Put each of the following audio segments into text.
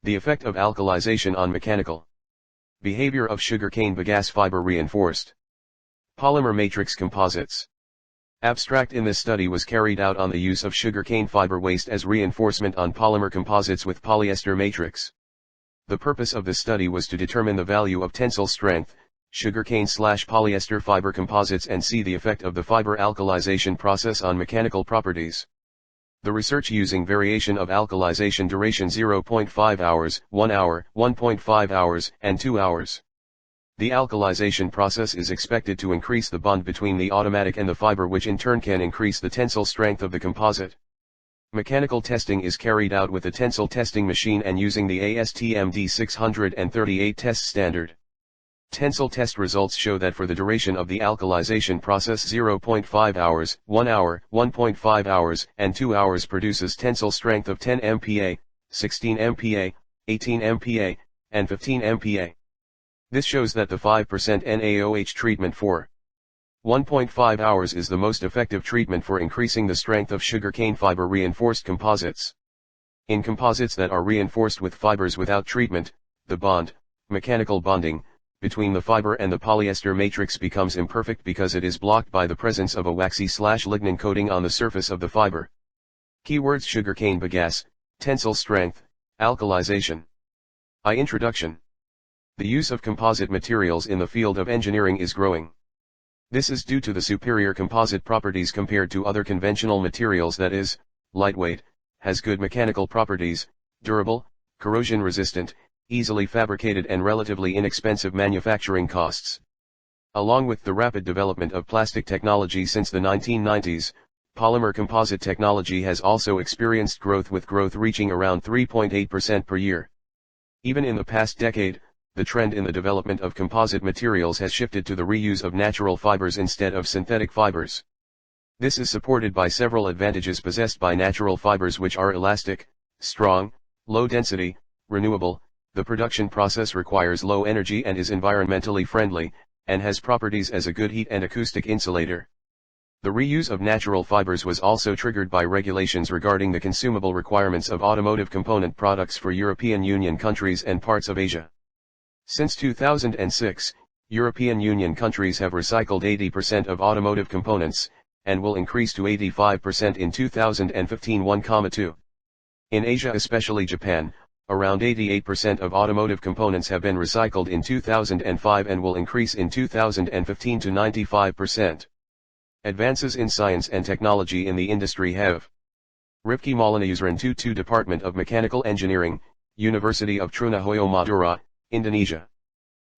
The effect of alkalization on mechanical behavior of sugarcane bagasse fiber reinforced polymer matrix composites. Abstract. In this study was carried out on the use of sugarcane fiber waste as reinforcement on polymer composites with polyester matrix. The purpose of this study was to determine the value of tensile strength, sugarcane/polyester fiber composites and see the effect of the fiber alkalization process on mechanical properties. The research using variation of alkalization duration 0.5 hours, 1 hour, 1.5 hours, and 2 hours. The alkalization process is expected to increase the bond between the automatic and the fiber, which in turn can increase the tensile strength of the composite. Mechanical testing is carried out with a tensile testing machine and using the ASTM D 638 test standard. Tensile test results show that for the duration of the alkalization process 0.5 hours, 1 hour, 1.5 hours, and 2 hours produces tensile strength of 10 MPa, 16 MPa, 18 MPa, and 15 MPa. This shows that the 5% NaOH treatment for 1.5 hours is the most effective treatment for increasing the strength of sugarcane fiber reinforced composites. In composites that are reinforced with fibers without treatment, the bond, mechanical bonding, between the fiber and the polyester matrix becomes imperfect because it is blocked by the presence of a waxy/lignin coating on the surface of the fiber. Keywords: sugarcane bagasse, tensile strength, alkalization. Introduction. The use of composite materials in the field of engineering is growing. This is due to the superior composite properties compared to other conventional materials, that is, lightweight, has good mechanical properties, durable, corrosion resistant, easily fabricated and relatively inexpensive manufacturing costs. Along with the rapid development of plastic technology since the 1990s, polymer composite technology has also experienced growth, with growth reaching around 3.8% per year. Even in the past decade, the trend in the development of composite materials has shifted to the reuse of natural fibers instead of synthetic fibers. This is supported by several advantages possessed by natural fibers, which are elastic, strong, low density, renewable. The production process requires low energy and is environmentally friendly, and has properties as a good heat and acoustic insulator. The reuse of natural fibers was also triggered by regulations regarding the consumable requirements of automotive component products for European Union countries and parts of Asia. Since 2006, European Union countries have recycled 80% of automotive components, and will increase to 85% in 2015. 1,2. In Asia, especially Japan, around 88% of automotive components have been recycled in 2005 and will increase in 2015 to 95%. Advances in science and technology in the industry have. Rifky Maulana, Yusron 22, Department of Mechanical Engineering, University of Trunojoyo, Madura, Indonesia.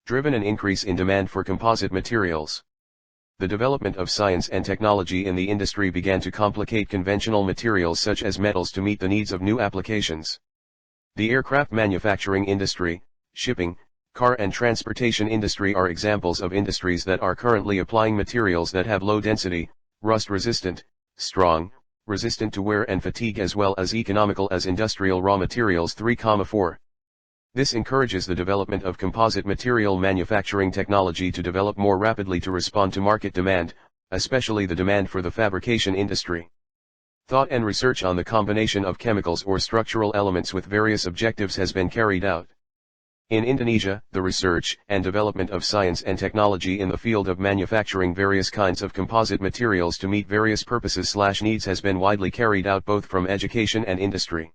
Driven an increase in demand for composite materials. The development of science and technology in the industry began to complicate conventional materials such as metals to meet the needs of new applications. The aircraft manufacturing industry, shipping, car and transportation industry are examples of industries that are currently applying materials that have low density, rust resistant, strong, resistant to wear and fatigue, as well as economical as industrial raw materials. 3,4. This encourages the development of composite material manufacturing technology to develop more rapidly to respond to market demand, especially the demand for the fabrication industry. Thought and research on the combination of chemicals or structural elements with various objectives has been carried out. In Indonesia, the research and development of science and technology in the field of manufacturing various kinds of composite materials to meet various purposes/needs has been widely carried out both from education and industry.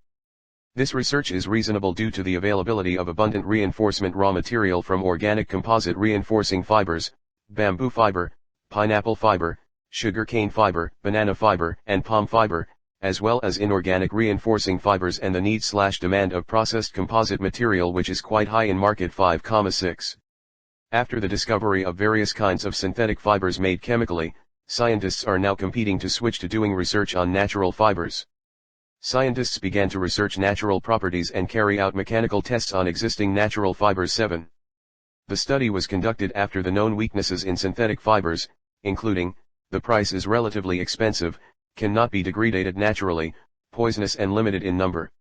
This research is reasonable due to the availability of abundant reinforcement raw material from organic composite reinforcing fibers, bamboo fiber, pineapple fiber, sugarcane fiber, banana fiber, and palm fiber, as well as inorganic reinforcing fibers, and the need/demand of processed composite material, which is quite high in market. 5,6. After the discovery of various kinds of synthetic fibers made chemically, scientists are now competing to switch to doing research on natural fibers. Scientists began to research natural properties and carry out mechanical tests on existing natural fibers. 7. The study was conducted after the known weaknesses in synthetic fibers, including, the price is relatively expensive, cannot be degraded naturally, poisonous and limited in number.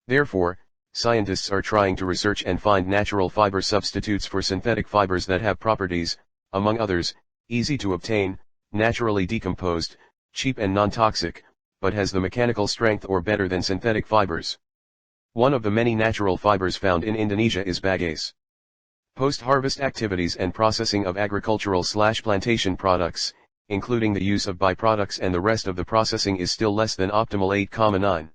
Therefore, scientists are trying to research and find natural fiber substitutes for synthetic fibers that have properties, among others, easy to obtain, naturally decomposed, cheap and non-toxic, but has the mechanical strength or better than synthetic fibers. One of the many natural fibers found in Indonesia is bagasse. Post-harvest activities and processing of agricultural/plantation products, including the use of byproducts and the rest of the processing, is still less than optimal 8,9.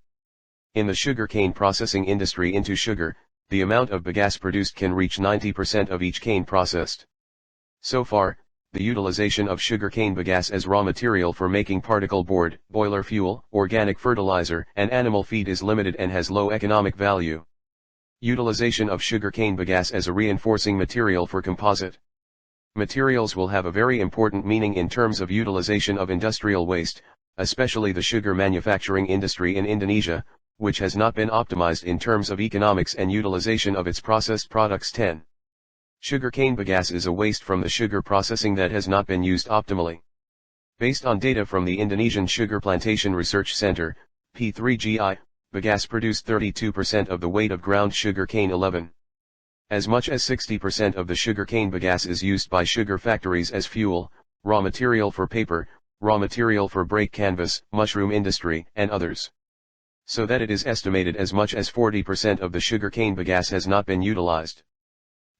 In the sugarcane processing industry into sugar, the amount of bagasse produced can reach 90% of each cane processed. So far, the utilization of sugarcane bagasse as raw material for making particle board, boiler fuel, organic fertilizer, and animal feed is limited and has low economic value. Utilization of sugarcane bagasse as a reinforcing material for composite materials will have a very important meaning in terms of utilization of industrial waste, especially the sugar manufacturing industry in Indonesia, which has not been optimized in terms of economics and utilization of its processed products. 10. Sugarcane bagasse is a waste from the sugar processing that has not been used optimally. Based on data from the Indonesian Sugar Plantation Research Center, P3GI, bagasse produced 32% of the weight of ground sugarcane. 11. As much as 60% of the sugarcane bagasse is used by sugar factories as fuel, raw material for paper, raw material for brake canvas, mushroom industry, and others. So that it is estimated as much as 40% of the sugarcane bagasse has not been utilized.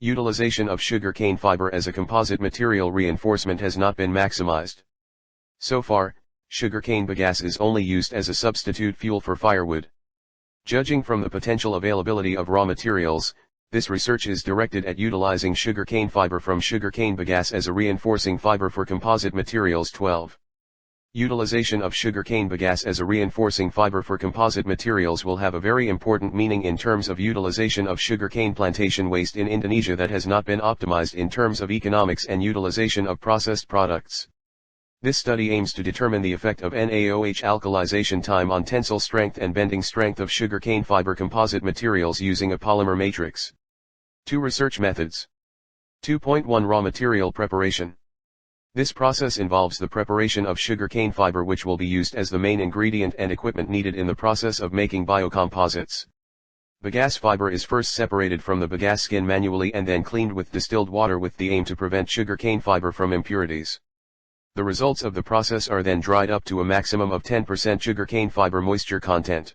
Utilization of sugarcane fiber as a composite material reinforcement has not been maximized. So far, sugarcane bagasse is only used as a substitute fuel for firewood. Judging from the potential availability of raw materials, this research is directed at utilizing sugarcane fiber from sugarcane bagasse as a reinforcing fiber for composite materials. 12. Utilization of sugarcane bagasse as a reinforcing fiber for composite materials will have a very important meaning in terms of utilization of sugarcane plantation waste in Indonesia that has not been optimized in terms of economics and utilization of processed products. This study aims to determine the effect of NaOH alkalization time on tensile strength and bending strength of sugarcane fiber composite materials using a polymer matrix. 2 research methods. 2.1 Raw material preparation. This process involves the preparation of sugarcane fiber, which will be used as the main ingredient and equipment needed in the process of making biocomposites. Bagasse fiber is first separated from the bagasse skin manually and then cleaned with distilled water with the aim to prevent sugarcane fiber from impurities. The results of the process are then dried up to a maximum of 10% sugarcane fiber moisture content.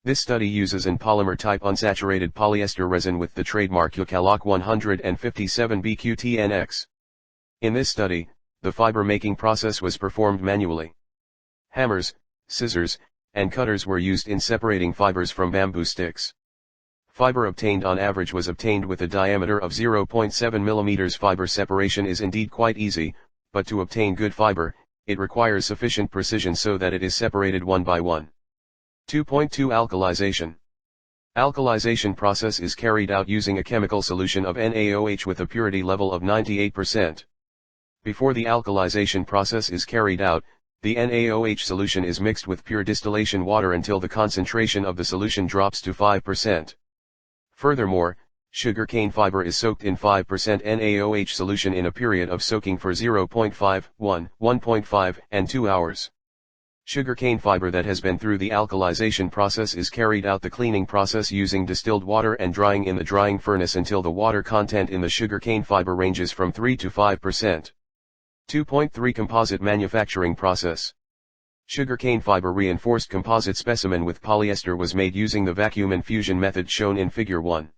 This study uses an polymer type unsaturated polyester resin with the trademark Ucaloc 157 BQTNX. In this study, the fiber making process was performed manually. Hammers, scissors, and cutters were used in separating fibers from bamboo sticks. Fiber obtained on average was obtained with a diameter of 0.7 mm. Fiber separation is indeed quite easy, but to obtain good fiber, it requires sufficient precision so that it is separated one by one. 2.2 Alkalization. Alkalization process is carried out using a chemical solution of NaOH with a purity level of 98%. Before the alkalization process is carried out, the NaOH solution is mixed with pure distillation water until the concentration of the solution drops to 5%. Furthermore, sugarcane fiber is soaked in 5% NaOH solution in a period of soaking for 0.5, 1, 1.5, and 2 hours. Sugarcane fiber that has been through the alkalization process is carried out the cleaning process using distilled water and drying in the drying furnace until the water content in the sugarcane fiber ranges from 3 to 5%. 2.3 Composite manufacturing process. Sugarcane fiber reinforced composite specimen with polyester was made using the vacuum infusion method shown in Figure 1.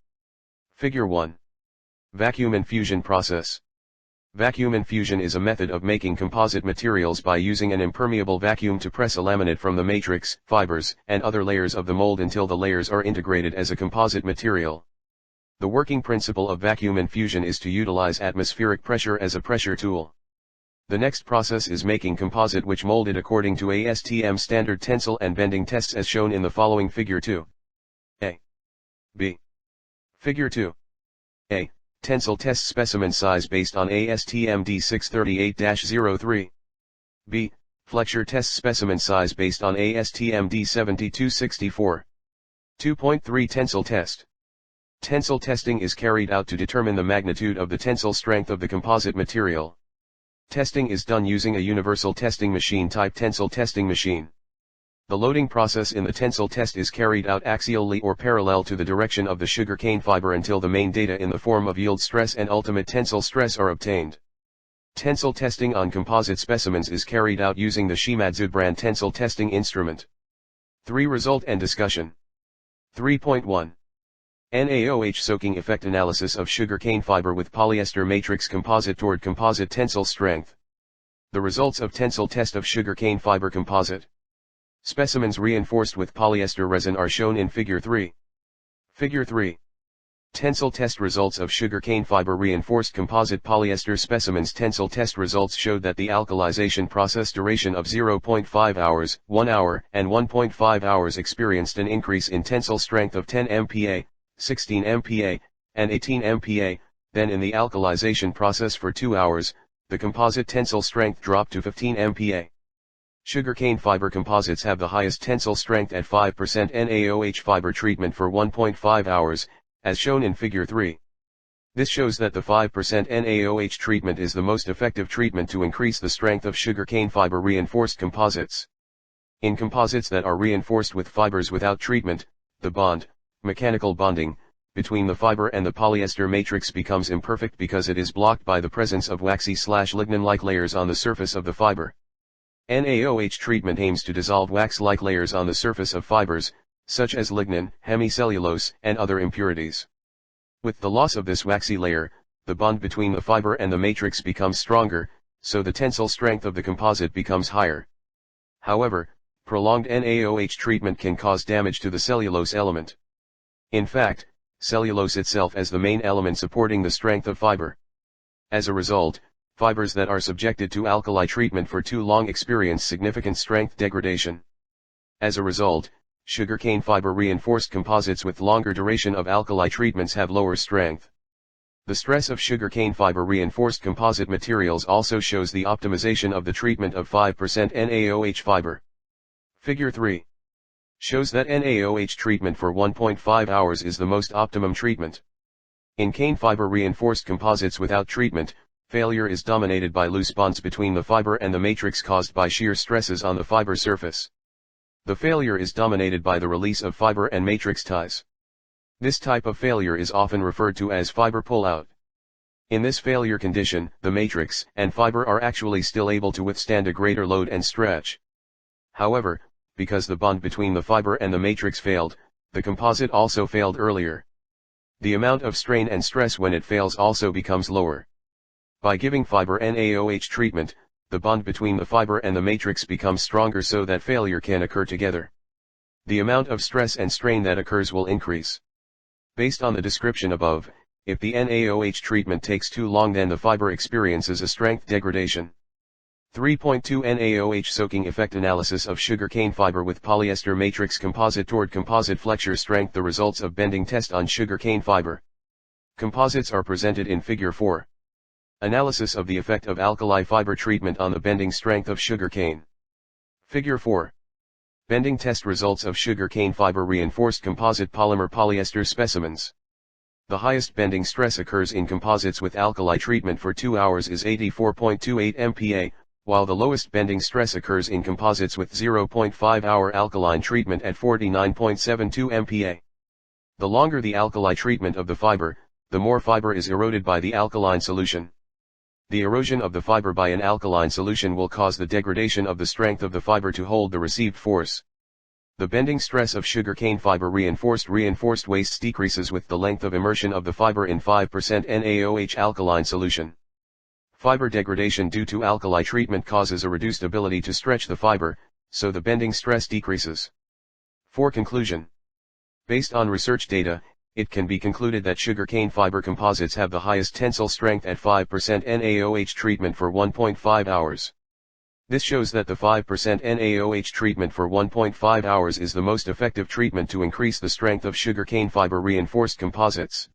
Figure 1. Vacuum infusion process. Vacuum infusion is a method of making composite materials by using an impermeable vacuum to press a laminate from the matrix, fibers, and other layers of the mold until the layers are integrated as a composite material. The working principle of vacuum infusion is to utilize atmospheric pressure as a pressure tool. The next process is making composite, which molded according to ASTM standard tensile and bending tests as shown in the following Figure 2. A. B. Figure 2. A. Tensile test specimen size based on ASTM D 638-03. B. Flexure test specimen size based on ASTM D 7264. 2.3 Tensile test. Tensile testing is carried out to determine the magnitude of the tensile strength of the composite material. Testing is done using a universal testing machine type tensile testing machine. The loading process in the tensile test is carried out axially or parallel to the direction of the sugarcane fiber until the main data in the form of yield stress and ultimate tensile stress are obtained. Tensile testing on composite specimens is carried out using the Shimadzu brand tensile testing instrument. 3. Result and discussion. 3.1 NaOH soaking effect analysis of sugarcane fiber with polyester matrix composite toward composite tensile strength. The results of tensile test of sugarcane fiber composite. Specimens reinforced with polyester resin are shown in Figure 3. Figure 3. Tensile test results of sugarcane fiber reinforced composite polyester specimens. Tensile test results showed that the alkalization process duration of 0.5 hours, 1 hour, and 1.5 hours experienced an increase in tensile strength of 10 MPa, 16 MPa, and 18 MPa, then in the alkalization process for 2 hours, the composite tensile strength dropped to 15 MPa. Sugarcane fiber composites have the highest tensile strength at 5% NaOH fiber treatment for 1.5 hours, as shown in Figure 3. This shows that the 5% NaOH treatment is the most effective treatment to increase the strength of sugarcane fiber reinforced composites. In composites that are reinforced with fibers without treatment, the bond, mechanical bonding, between the fiber and the polyester matrix becomes imperfect because it is blocked by the presence of waxy/lignin-like layers on the surface of the fiber. NaOH treatment aims to dissolve wax-like layers on the surface of fibers, such as lignin, hemicellulose, and other impurities. With the loss of this waxy layer, the bond between the fiber and the matrix becomes stronger, so the tensile strength of the composite becomes higher. However, prolonged NaOH treatment can cause damage to the cellulose element. In fact, cellulose itself is the main element supporting the strength of fiber. As a result, fibers that are subjected to alkali treatment for too long experience significant strength degradation. As a result, sugarcane fiber reinforced composites with longer duration of alkali treatments have lower strength. The stress of sugarcane fiber reinforced composite materials also shows the optimization of the treatment of 5% NaOH fiber. Figure 3 shows that NaOH treatment for 1.5 hours is the most optimum treatment. In cane fiber reinforced composites without treatment, failure is dominated by loose bonds between the fiber and the matrix caused by shear stresses on the fiber surface. The failure is dominated by the release of fiber and matrix ties. This type of failure is often referred to as fiber pull-out. In this failure condition, the matrix and fiber are actually still able to withstand a greater load and stretch. However, because the bond between the fiber and the matrix failed, the composite also failed earlier. The amount of strain and stress when it fails also becomes lower. By giving fiber NaOH treatment, the bond between the fiber and the matrix becomes stronger so that failure can occur together. The amount of stress and strain that occurs will increase. Based on the description above, if the NaOH treatment takes too long, then the fiber experiences a strength degradation. 3.2 NaOH soaking effect analysis of sugarcane fiber with polyester matrix composite toward composite flexure strength. The results of bending test on sugarcane fiber composites are presented in Figure 4. Analysis of the effect of alkali fiber treatment on the bending strength of sugarcane. Figure 4. Bending test results of sugarcane fiber reinforced composite polymer polyester specimens. The highest bending stress occurs in composites with alkali treatment for 2 hours is 84.28 MPa, while the lowest bending stress occurs in composites with 0.5 hour alkaline treatment at 49.72 MPa. The longer the alkali treatment of the fiber, the more fiber is eroded by the alkaline solution. The erosion of the fiber by an alkaline solution will cause the degradation of the strength of the fiber to hold the received force. The bending stress of sugarcane fiber reinforced wastes decreases with the length of immersion of the fiber in 5% NaOH alkaline solution. Fiber degradation due to alkali treatment causes a reduced ability to stretch the fiber, so the bending stress decreases. For conclusion, based on research data, it can be concluded that sugarcane fiber composites have the highest tensile strength at 5% NaOH treatment for 1.5 hours. This shows that the 5% NaOH treatment for 1.5 hours is the most effective treatment to increase the strength of sugarcane fiber reinforced composites.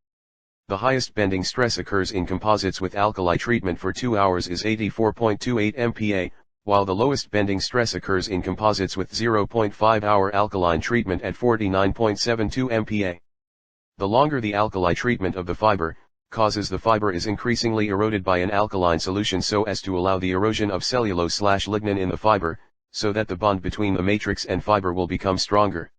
The highest bending stress occurs in composites with alkali treatment for 2 hours is 84.28 MPa, while the lowest bending stress occurs in composites with 0.5 hour alkaline treatment at 49.72 MPa. The longer the alkali treatment of the fiber, causes the fiber is increasingly eroded by an alkaline solution so as to allow the erosion of cellulose/lignin in the fiber, so that the bond between the matrix and fiber will become stronger.